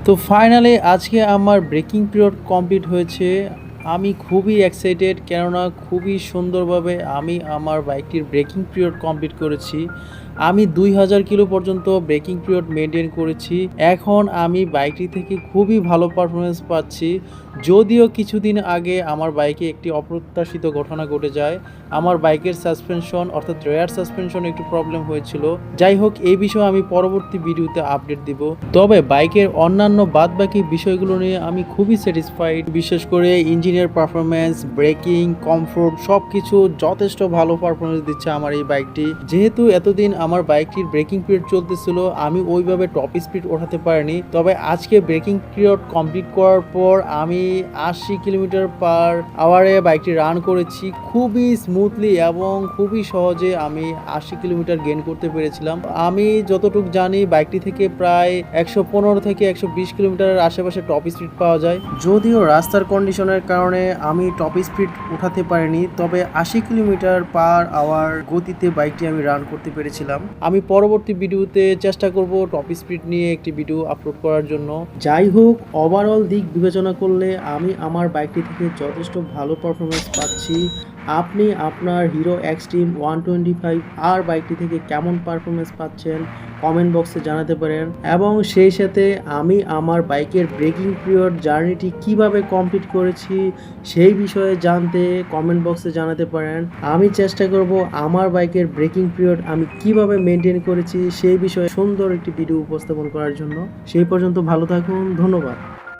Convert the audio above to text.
তো ফাইনালি আজকে আমার ব্রেকিং পিরিয়ড কমপ্লিট হয়েছে। আমি খুবই এক্সাইটেড, কেননা খুবই সুন্দরভাবে আমি আমার বাইকটির ব্রেকিং পিরিয়ড কমপ্লিট করেছি। আমি ২০০০ কিলো পর্যন্ত ব্রেকিং পিরিয়ড মেনটেন করেছি। এখন আমি বাইকটি থেকে খুবই ভালো পারফরমেন্স পাচ্ছি। যদিও কিছুদিন আগে আমার বাইকে একটি অপ্রত্যাশিত ঘটনা ঘটে যায়। আমার বাইকের সাসপেনশন অর্থাৎ রেয়ার সাসপেনশন একটু প্রবলেম হয়েছিল। যাই হোক, এই বিষয়ে আমি পরবর্তী ভিডিওতে আপডেট দিব। তবে বাইকের অন্যান্য বাদবাকি বিষয়গুলো নিয়ে আমি খুবই স্যাটিসফাইড। বিশেষ করে ইঞ্জিনের পারফরমেন্স, ব্রেকিং, কমফোর্ট সবকিছু যথেষ্ট ভালো পারফরমেন্স দিচ্ছে আমার এই বাইকটি। যেহেতু এতদিন আমার বাইকটির ব্রেকিং পিরিয়ড চলতেছিল, আমি ওইভাবে টপ স্পিড ওঠাতে পারিনি। তবে আজকে ব্রেকিং পিরিয়ড কমপ্লিট করার পর আমি ৮০ কিলোমিটার পার আওয়ারে বাইকটি রান করেছি খুবই স্মুথলি এবং খুবই সহজে আমি ৮০ কিলোমিটার গেইন করতে পেরেছিলাম। আমি যতটুকু জানি বাইকটি থেকে প্রায় ১১৫ থেকে ১২০ কিলোমিটারের আশেপাশে টপ স্পিড পাওয়া যায়। যদিও রাস্তার কন্ডিশনের কারণে আমি টপ স্পিড উঠাতে পারিনি, তবে ৮০ কিলোমিটার পার আওয়ার গতিতে বাইকটি আমি রান করতে পেরেছিলাম। আমি পরবর্তী ভিডিওতে চেষ্টা করব টপ স্পিড নিয়ে একটি ভিডিও আপলোড করার জন্য। যাই হোক, ওভারঅল দিক বিবেচনা করলে আমি আমার বাইকটি থেকে যথেষ্ট ভালো পারফরমেন্স পাচ্ছি। আপনি আপনার হিরো এক্সট্রিম 125 আর বাইকটি থেকে কেমন পারফরমেন্স পাচ্ছেন কমেন্ট বক্সে জানাতে পারেন, এবং সেই সাথে আমি আমার বাইকের ব্রেকিং পিরিয়ড জার্নিটি কিভাবে কমপ্লিট করেছি সেই বিষয়ে জানতে কমেন্ট বক্সে জানাতে পারেন। আমি চেষ্টা করব আমার বাইকের ব্রেকিং পিরিয়ড আমি কিভাবে মেনটেন করেছি সেই বিষয়ে সুন্দর একটি ভিডিও উপস্থাপন করার জন্য। সেই পর্যন্ত ভালো থাকুন, ধন্যবাদ।